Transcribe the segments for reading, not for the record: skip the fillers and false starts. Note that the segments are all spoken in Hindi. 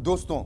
दोस्तों,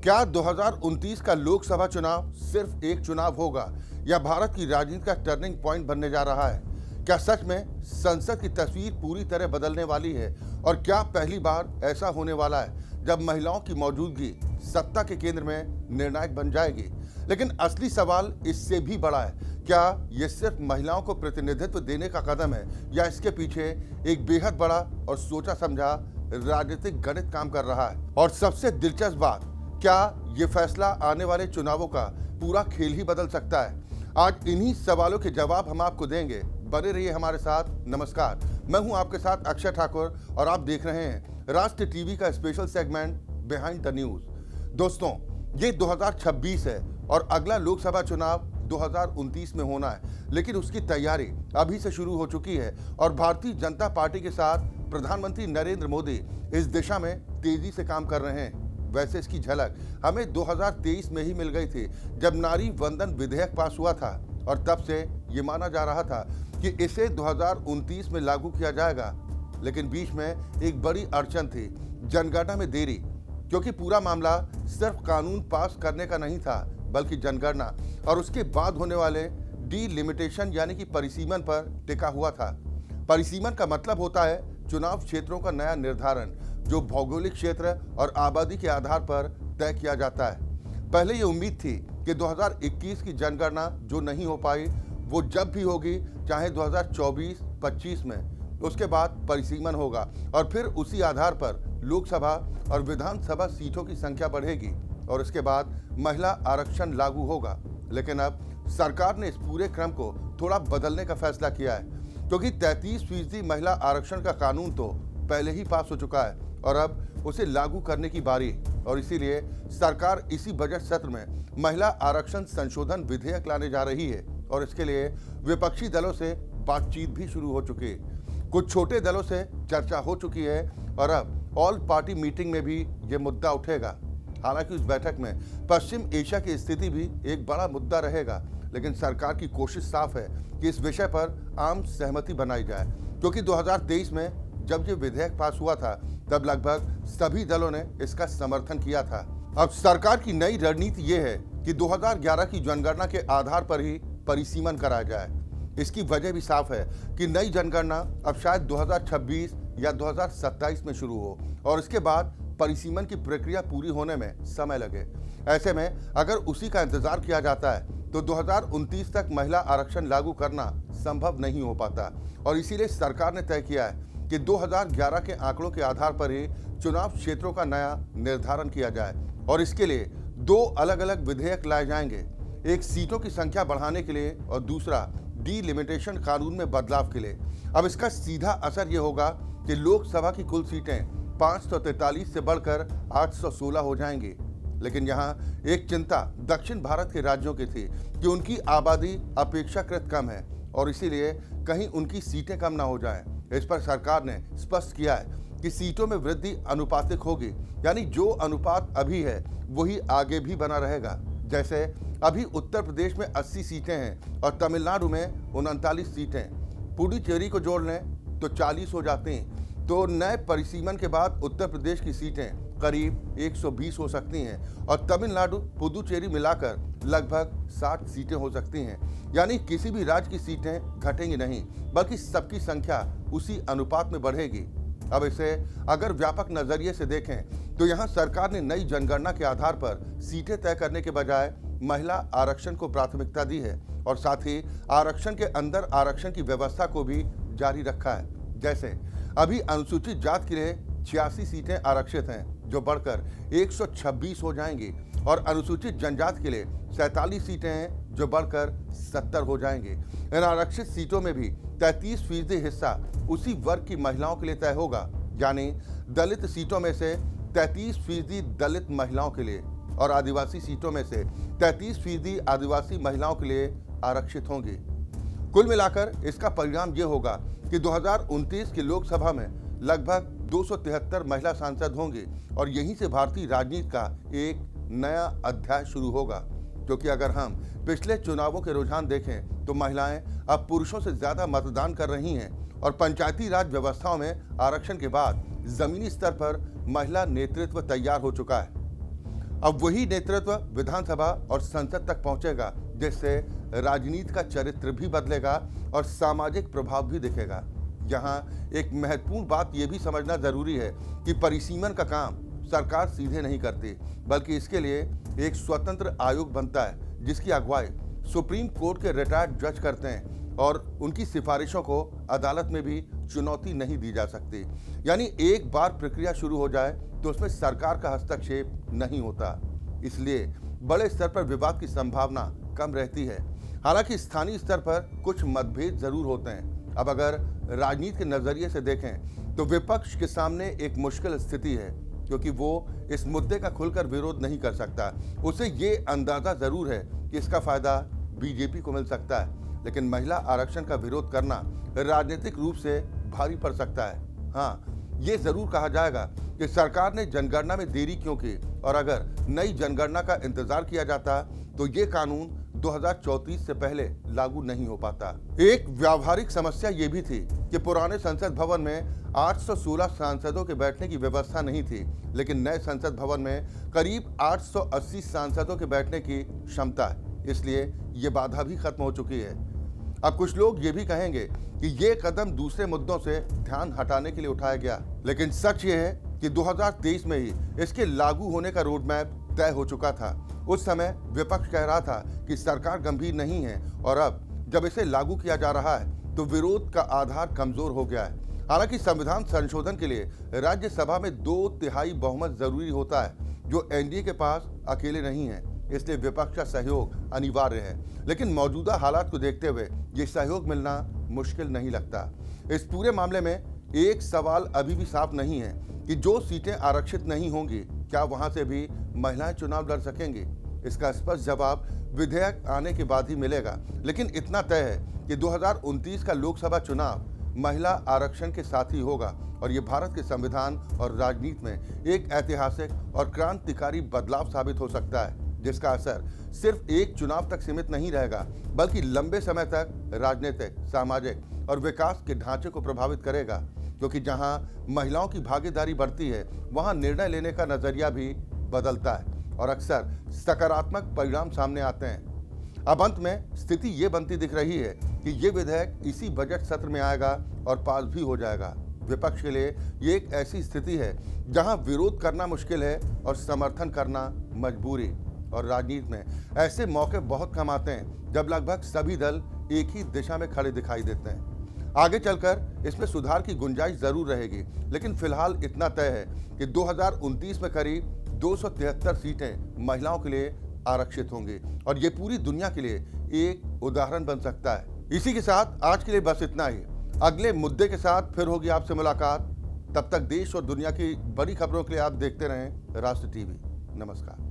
क्या 2029 का लोकसभा चुनाव सिर्फ एक चुनाव होगा या भारत की राजनीति का टर्निंग पॉइंट बनने जा रहा है? क्या सच में संसद की तस्वीर पूरी तरह बदलने वाली है? और क्या पहली बार ऐसा होने वाला है जब महिलाओं की मौजूदगी सत्ता के केंद्र में निर्णायक बन जाएगी? लेकिन असली सवाल इससे भी बड़ा है। क्या ये सिर्फ महिलाओं को प्रतिनिधित्व देने का कदम है या इसके पीछे एक बेहद बड़ा और सोचा समझा राजनीतिक गणित काम कर रहा है? और सबसे दिलचस्प बात, क्या ये फैसला आने वाले चुनावों का पूरा खेल ही बदल सकता है? आज इन्हीं सवालों के जवाब हम आपको देंगे। बने रहिए हमारे साथ। नमस्कार, मैं हूं आपके साथ अक्षय ठाकुर और आप देख रहे हैं राष्ट्र टीवी का special segment behind the news. दोस्तों, ये 2026 है और अगला लोकसभा चुनाव 2029 में होना है, लेकिन उसकी तैयारी अभी से शुरू हो चुकी है और भारतीय जनता पार्टी के साथ प्रधानमंत्री नरेंद्र मोदी इस दिशा में तेजी से काम कर रहे हैं। वैसे इसकी झलक हमें 2023 में ही मिल गई थी, जब नारी वंदन विधेयक पास हुआ था और तब से ये माना जा रहा था कि इसे 2029 में लागू किया जाएगा। लेकिन बीच में एक बड़ी अड़चन थी, जनगणना में देरी, क्योंकि पूरा मामला सिर्फ कानून पास करने का नहीं था, बल्कि जनगणना और उसके बाद होने वाले डीलिमिटेशन यानी कि परिसीमन पर टिका हुआ था। परिसीमन का मतलब होता है चुनाव क्षेत्रों का नया निर्धारण, जो भौगोलिक क्षेत्र और आबादी के आधार पर तय किया जाता है। पहले ये उम्मीद थी कि 2021 की जनगणना जो नहीं हो पाई, वो जब भी होगी, चाहे 2024-25 में, उसके बाद परिसीमन होगा और फिर उसी आधार पर लोकसभा और विधानसभा सीटों की संख्या बढ़ेगी और इसके बाद महिला आरक्षण लागू होगा। लेकिन अब सरकार ने इस पूरे क्रम को थोड़ा बदलने का फैसला किया है, क्योंकि 33% महिला आरक्षण का कानून तो पहले ही पास हो चुका है और अब उसे लागू करने की बारी। और इसीलिए सरकार इसी बजट सत्र में महिला आरक्षण संशोधन विधेयक लाने जा रही है और इसके लिए विपक्षी दलों से बातचीत भी शुरू हो चुकी है। कुछ छोटे दलों से चर्चा हो चुकी है और अब ऑल पार्टी मीटिंग में भी ये मुद्दा उठेगा। हालांकि उस बैठक में पश्चिम एशिया की स्थिति भी एक बड़ा मुद्दा रहेगा, लेकिन सरकार की कोशिश साफ है कि इस विषय पर आम सहमति बनाई जाए, क्योंकि 2023 में जब ये विधेयक पास हुआ था तब लगभग सभी दलों ने इसका समर्थन किया था। अब सरकार की नई रणनीति ये है कि 2011 की जनगणना के आधार पर ही परिसीमन कराया जाए। इसकी वजह भी साफ है कि नई जनगणना अब शायद 2026 या 2027 में शुरू हो और इसके बाद परिसीमन की प्रक्रिया पूरी होने में समय लगे। ऐसे में अगर उसी का इंतजार किया जाता है तो 2029 तक महिला आरक्षण लागू करना संभव नहीं हो पाता और इसीलिए सरकार ने तय किया है कि 2011 के आंकड़ों के आधार पर ही चुनाव क्षेत्रों का नया निर्धारण किया जाए और इसके लिए दो अलग अलग विधेयक लाए जाएंगे, एक सीटों की संख्या बढ़ाने के लिए और दूसरा डीलिमिटेशन कानून में बदलाव के लिए। अब इसका सीधा असर ये होगा कि लोकसभा की कुल सीटें 543 से बढ़कर 816 हो जाएंगी। लेकिन यहाँ एक चिंता दक्षिण भारत के राज्यों की थी कि उनकी आबादी अपेक्षाकृत कम है और इसीलिए कहीं उनकी सीटें कम ना हो जाएं। इस पर सरकार ने स्पष्ट किया है कि सीटों में वृद्धि अनुपातिक होगी, यानी जो अनुपात अभी है वही आगे भी बना रहेगा। जैसे अभी उत्तर प्रदेश में 80 सीटें हैं और तमिलनाडु में 39 सीटें, पुडुचेरी को जोड़ लें तो 40 हो जाती हैं। तो नए परिसीमन के बाद उत्तर प्रदेश की सीटें करीब 120 हो सकती हैं और तमिलनाडु पुडुचेरी मिलाकर लगभग 60 सीटें हो सकती हैं। यानी किसी भी राज्य की सीटें घटेंगी नहीं, बल्कि सबकी संख्या उसी अनुपात में बढ़ेगी। अब इसे अगर व्यापक नजरिए से देखें तो यहाँ सरकार ने नई जनगणना के आधार पर सीटें तय करने के बजाय महिला आरक्षण को प्राथमिकता दी है और साथ ही आरक्षण के अंदर आरक्षण की व्यवस्था को भी जारी रखा है। जैसे अभी अनुसूचित जात के लिए 86 सीटें आरक्षित हैं, जो बढ़कर 126 हो जाएंगी और अनुसूचित जनजाति के लिए 47 सीटें हैं, जो बढ़कर 70 हो जाएंगी। इन आरक्षित सीटों में भी 33% हिस्सा उसी वर्ग की महिलाओं के लिए तय होगा, यानी दलित सीटों में से 33% दलित महिलाओं के लिए और आदिवासी सीटों में से 33% आदिवासी महिलाओं के लिए आरक्षित होंगी। कुल मिलाकर इसका परिणाम ये होगा कि 2029 की लोकसभा में लगभग 273 महिला सांसद होंगी और यहीं से भारतीय राजनीति का एक नया अध्याय शुरू होगा। क्योंकि अगर हम पिछले चुनावों के रुझान देखें तो महिलाएं अब पुरुषों से ज्यादा मतदान कर रही हैं और पंचायती राज व्यवस्थाओं में आरक्षण के बाद जमीनी स्तर पर महिला नेतृत्व तैयार हो चुका है। अब वही नेतृत्व विधानसभा और संसद तक पहुंचेगा, जिससे राजनीति का चरित्र भी बदलेगा और सामाजिक प्रभाव भी दिखेगा। यहाँ एक महत्वपूर्ण बात यह भी समझना जरूरी है कि परिसीमन का काम सरकार सीधे नहीं करती, बल्कि इसके लिए एक स्वतंत्र आयोग बनता है जिसकी अगुवाई सुप्रीम कोर्ट के रिटायर्ड जज करते हैं और उनकी सिफारिशों को अदालत में भी चुनौती नहीं दी जा सकती। यानी एक बार प्रक्रिया शुरू हो जाए तो उसमें सरकार का हस्तक्षेप नहीं होता। इसलिए बड़े स्तर पर विवाद की संभावना कम रहती है। हालांकि स्थानीय स्तर पर कुछ मतभेद जरूर होते हैं। अब अगर राजनीति के नजरिए से देखें तो विपक्ष के सामने एक मुश्किल स्थिति है, क्योंकि वो इस मुद्दे का खुलकर विरोध नहीं कर सकता। उसे ये अंदाजा जरूर है कि इसका फायदा बीजेपी को मिल सकता है, लेकिन महिला आरक्षण का विरोध करना राजनीतिक रूप से भारी पड़ सकता है। हाँ, ये जरूर कहा जाएगा कि सरकार ने जनगणना में देरी क्यों की, और अगर नई जनगणना का इंतजार किया जाता तो ये कानून 2034 से पहले लागू नहीं हो पाता। एक व्यावहारिक समस्या ये भी थी कि पुराने संसद भवन में 816 सांसदों के बैठने की व्यवस्था नहीं थी, लेकिन नए संसद भवन में करीब 880 सांसदों के बैठने की क्षमता है। इसलिए ये बाधा भी खत्म हो चुकी है। अब कुछ लोग ये भी कहेंगे कि ये कदम दूसरे मुद्दों से ध्यान हटाने के लिए उठाया गया, लेकिन सच ये है कि 2023 में ही इसके लागू होने का रोड मैप तय हो चुका था। उस समय विपक्ष कह रहा था कि सरकार गंभीर नहीं है, और अब जब इसे लागू किया जा रहा है तो विरोध का आधार कमजोर हो गया है। हालांकि संविधान संशोधन के लिए राज्यसभा में 2/3 बहुमत जरूरी होता है, जो एनडीए के पास अकेले नहीं है। इसलिए विपक्ष का सहयोग अनिवार्य है, लेकिन मौजूदा हालात को देखते हुए ये सहयोग मिलना मुश्किल नहीं लगता। इस पूरे मामले में एक सवाल अभी भी साफ नहीं है कि जो सीटें आरक्षित नहीं होंगी, क्या वहां से भी महिलाएं चुनाव लड़ सकेंगी। इसका स्पष्ट जवाब विधेयक आने के बाद ही मिलेगा, लेकिन इतना तय है कि 2029 का लोकसभा चुनाव महिला आरक्षण के साथ ही होगा, और ये भारत के संविधान और राजनीति में एक ऐतिहासिक और क्रांतिकारी बदलाव साबित हो सकता है, जिसका असर सिर्फ एक चुनाव तक सीमित नहीं रहेगा, बल्कि लंबे समय तक राजनीतिक, सामाजिक और विकास के ढांचे को प्रभावित करेगा। क्योंकि जहां महिलाओं की भागीदारी बढ़ती है, वहां निर्णय लेने का नजरिया भी बदलता है और अक्सर सकारात्मक परिणाम सामने आते हैं। अब अंत में स्थिति ये बनती दिख रही है कि ये विधेयक इसी बजट सत्र में आएगा और पास भी हो जाएगा। विपक्ष के लिए ये एक ऐसी स्थिति है जहां विरोध करना मुश्किल है और समर्थन करना मजबूरी। और राजनीति में ऐसे मौके बहुत कम आते हैं जब लगभग सभी दल एक ही दिशा में खड़े दिखाई देते हैं। आगे चलकर इसमें सुधार की गुंजाइश जरूर रहेगी, लेकिन फिलहाल इतना तय है कि 2029 में करीब 273 सीटें महिलाओं के लिए आरक्षित होंगी, और ये पूरी दुनिया के लिए एक उदाहरण बन सकता है। इसी के साथ आज के लिए बस इतना ही। अगले मुद्दे के साथ फिर होगी आपसे मुलाकात। तब तक देश और दुनिया की बड़ी खबरों के लिए आप देखते रहें राष्ट्र टीवी। नमस्कार।